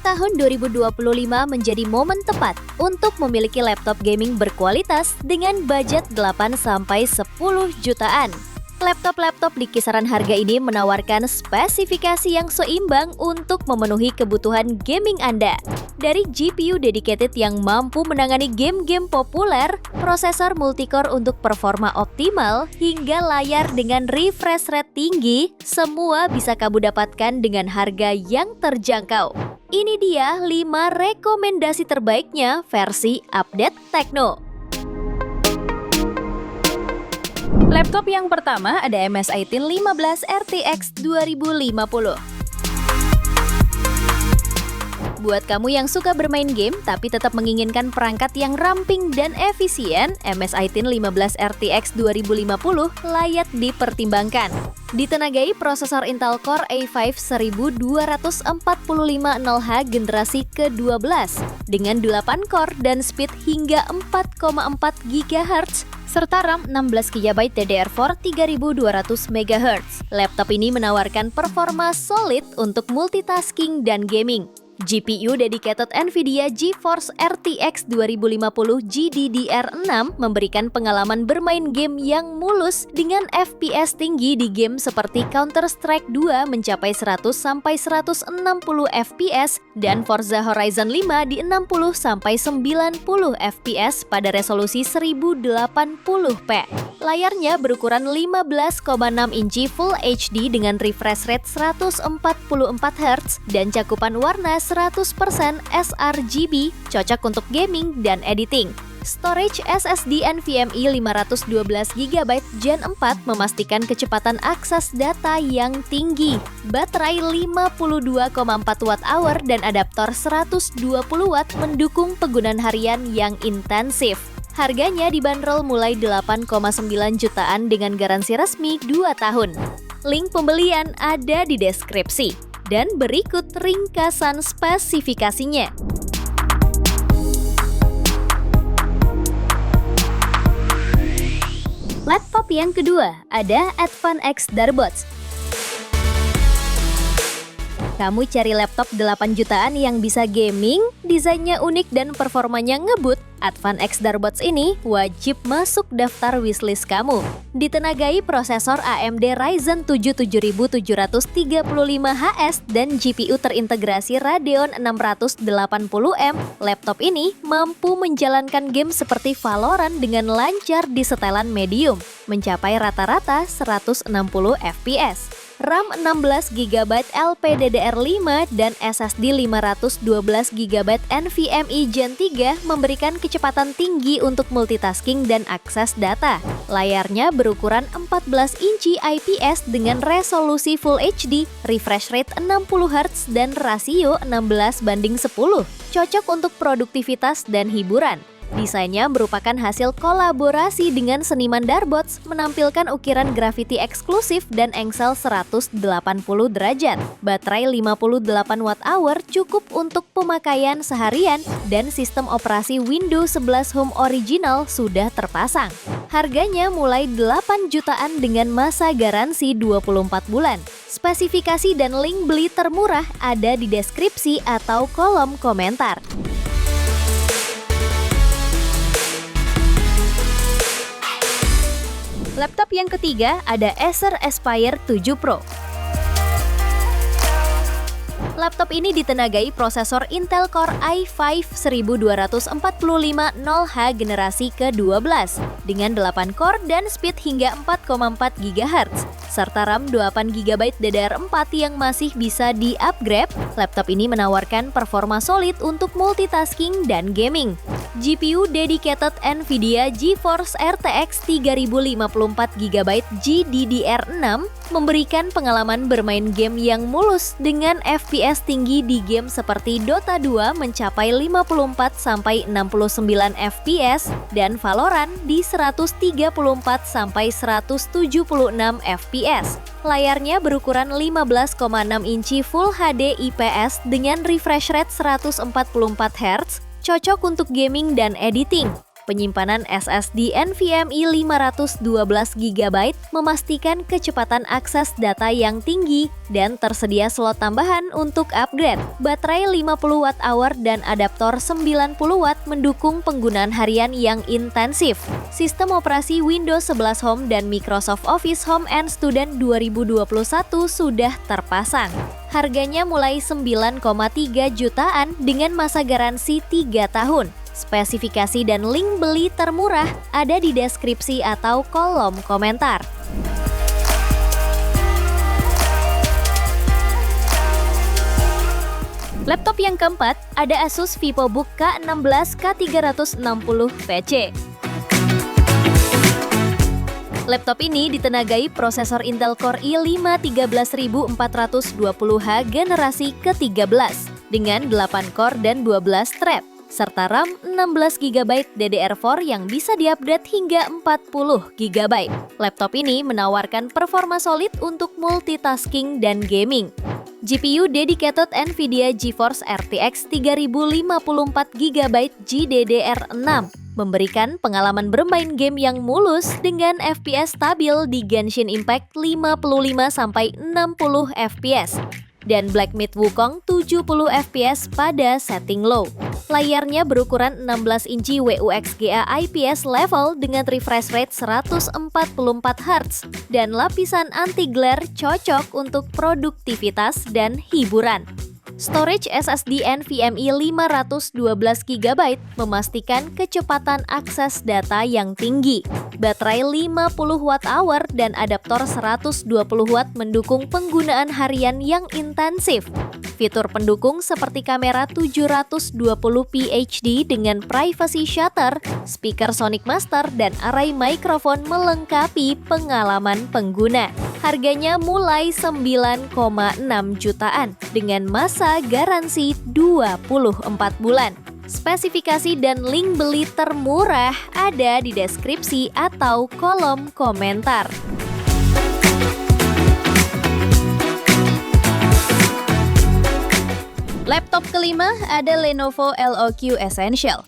Tahun 2025 menjadi momen tepat untuk memiliki laptop gaming berkualitas dengan budget 8-10 jutaan. Laptop-laptop di kisaran harga ini menawarkan spesifikasi yang seimbang untuk memenuhi kebutuhan gaming Anda. Dari GPU dedicated yang mampu menangani game-game populer, prosesor multicore untuk performa optimal, hingga layar dengan refresh rate tinggi, semua bisa kamu dapatkan dengan harga yang terjangkau. Ini dia 5 rekomendasi terbaiknya versi update Tekno. Laptop yang pertama ada MSI Titan 15 RTX 2050. Buat kamu yang suka bermain game tapi tetap menginginkan perangkat yang ramping dan efisien, MSI Titan 15 RTX 2050 layak dipertimbangkan. Ditenagai prosesor Intel Core i5 12245-0H generasi ke-12 dengan 8 core dan speed hingga 4,4 GHz serta RAM 16GB DDR4 3200 MHz. Laptop ini menawarkan performa solid untuk multitasking dan gaming. GPU dedicated NVIDIA GeForce RTX 2050 GDDR6 memberikan pengalaman bermain game yang mulus dengan FPS tinggi di game seperti Counter-Strike 2 mencapai 100-160 FPS dan Forza Horizon 5 di 60-90 FPS pada resolusi 1080p. Layarnya berukuran 15,6 inci Full HD dengan refresh rate 144Hz dan cakupan warna 100% sRGB, cocok untuk gaming dan editing. Storage SSD NVMe 512GB Gen 4 memastikan kecepatan akses data yang tinggi. Baterai 52,4 Wh dan adaptor 120W mendukung penggunaan harian yang intensif. Harganya dibanderol mulai 8,9 jutaan dengan garansi resmi 2 tahun. Link pembelian ada di deskripsi. Dan berikut ringkasan spesifikasinya. Laptop yang kedua ada Advan X Darbots. Kamu cari laptop 8 jutaan yang bisa gaming, desainnya unik dan performanya ngebut, Advan X Darbots ini wajib masuk daftar wishlist kamu. Ditenagai prosesor AMD Ryzen 7 7735HS dan GPU terintegrasi Radeon 680M, laptop ini mampu menjalankan game seperti Valorant dengan lancar di setelan medium, mencapai rata-rata 160 FPS. RAM 16GB LPDDR5 dan SSD 512GB NVMe Gen 3 memberikan kecepatan tinggi untuk multitasking dan akses data. Layarnya berukuran 14 inci IPS dengan resolusi Full HD, refresh rate 60Hz dan rasio 16:10. Cocok untuk produktivitas dan hiburan. Desainnya merupakan hasil kolaborasi dengan seniman Darbots, menampilkan ukiran grafiti eksklusif dan engsel 180 derajat. Baterai 58Wh cukup untuk pemakaian seharian dan sistem operasi Windows 11 Home Original sudah terpasang. Harganya mulai 8 jutaan dengan masa garansi 24 bulan. Spesifikasi dan link beli termurah ada di deskripsi atau kolom komentar. Laptop yang ketiga ada Acer Aspire 7 Pro. Laptop ini ditenagai prosesor Intel Core i5 12245-0H generasi ke-12 dengan 8 core dan speed hingga 4,4 GHz serta RAM 8GB DDR4 yang masih bisa di-upgrade. Laptop ini menawarkan performa solid untuk multitasking dan gaming. GPU dedicated NVIDIA GeForce RTX 3054GB GDDR6 memberikan pengalaman bermain game yang mulus dengan FPS tinggi di game seperti Dota 2 mencapai 54-69 FPS dan Valorant di 134-176 FPS. Layarnya berukuran 15,6 inci Full HD IPS dengan refresh rate 144Hz, cocok untuk gaming dan editing. Penyimpanan SSD NVMe 512GB memastikan kecepatan akses data yang tinggi dan tersedia slot tambahan untuk upgrade. Baterai 50 Wh dan adaptor 90 Watt mendukung penggunaan harian yang intensif. Sistem operasi Windows 11 Home dan Microsoft Office Home and Student 2021 sudah terpasang. Harganya mulai 9,3 jutaan dengan masa garansi 3 tahun. Spesifikasi dan link beli termurah ada di deskripsi atau kolom komentar. Laptop yang keempat ada Asus VivoBook K16 K360 PC. Laptop ini ditenagai prosesor Intel Core i5 13420H generasi ke-13 dengan 8 core dan 12 thread, serta RAM 16GB DDR4 yang bisa diupdate hingga 40GB. Laptop ini menawarkan performa solid untuk multitasking dan gaming. GPU dedicated NVIDIA GeForce RTX 3054GB GDDR6 memberikan pengalaman bermain game yang mulus dengan FPS stabil di Genshin Impact 55-60 FPS dan Black Myth Wukong 70 FPS pada setting low. Layarnya berukuran 16 inci WUXGA IPS level dengan refresh rate 144Hz dan lapisan anti-glare cocok untuk produktivitas dan hiburan. Storage SSD NVMe 512GB memastikan kecepatan akses data yang tinggi. Baterai 50 Wh dan adaptor 120 Watt mendukung penggunaan harian yang intensif. Fitur pendukung seperti kamera 720p HD dengan privacy shutter, speaker Sonic Master, dan array mikrofon melengkapi pengalaman pengguna. Harganya mulai 9,6 jutaan dengan masa garansi 24 bulan. Spesifikasi dan link beli termurah ada di deskripsi atau kolom komentar. Laptop kelima ada Lenovo LOQ Essential.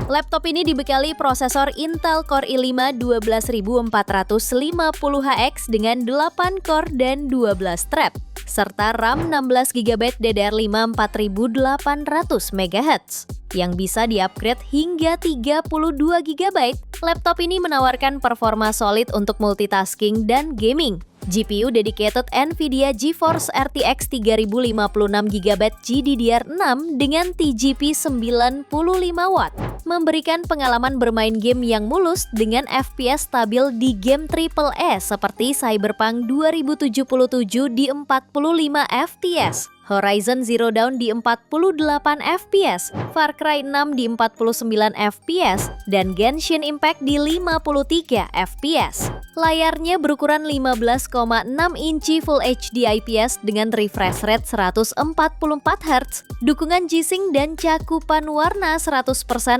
Laptop ini dibekali prosesor Intel Core i5 12450HX dengan 8 core dan 12 thread, serta RAM 16GB DDR5 4800MHz yang bisa diupgrade hingga 32GB. Laptop ini menawarkan performa solid untuk multitasking dan gaming. GPU dedicated NVIDIA GeForce RTX 3056GB GDDR6 dengan TGP 95W memberikan pengalaman bermain game yang mulus dengan FPS stabil di game AAA seperti Cyberpunk 2077 di 45 fps, Horizon Zero Dawn di 48 fps, Far Cry 6 di 49 fps, dan Genshin Impact di 53 fps. Layarnya berukuran 15,6 inci Full HD IPS dengan refresh rate 144Hz, dukungan G-Sync dan cakupan warna 100%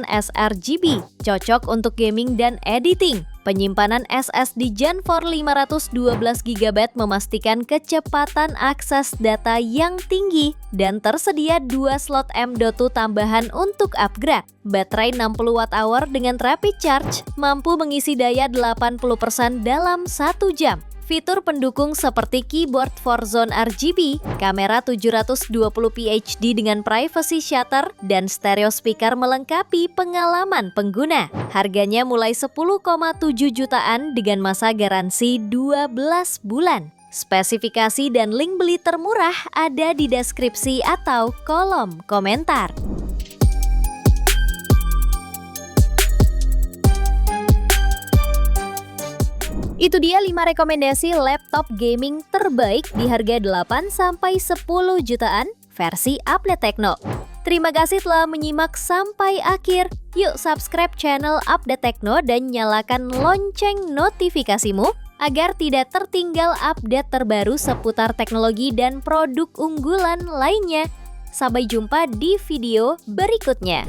sRGB, cocok untuk gaming dan editing. Penyimpanan SSD Gen 4 512GB memastikan kecepatan akses data yang tinggi dan tersedia 2 slot M.2 tambahan untuk upgrade. Baterai 60 Wh dengan rapid charge mampu mengisi daya 80% dalam 1 jam. Fitur pendukung seperti keyboard for zone RGB, kamera 720p HD dengan privacy shutter, dan stereo speaker melengkapi pengalaman pengguna. Harganya mulai 10,7 jutaan dengan masa garansi 12 bulan. Spesifikasi dan link beli termurah ada di deskripsi atau kolom komentar. Itu dia 5 rekomendasi laptop gaming terbaik di harga 8-10 jutaan versi Update Tekno. Terima kasih telah menyimak sampai akhir. Yuk subscribe channel Update Tekno dan nyalakan lonceng notifikasimu agar tidak tertinggal update terbaru seputar teknologi dan produk unggulan lainnya. Sampai jumpa di video berikutnya.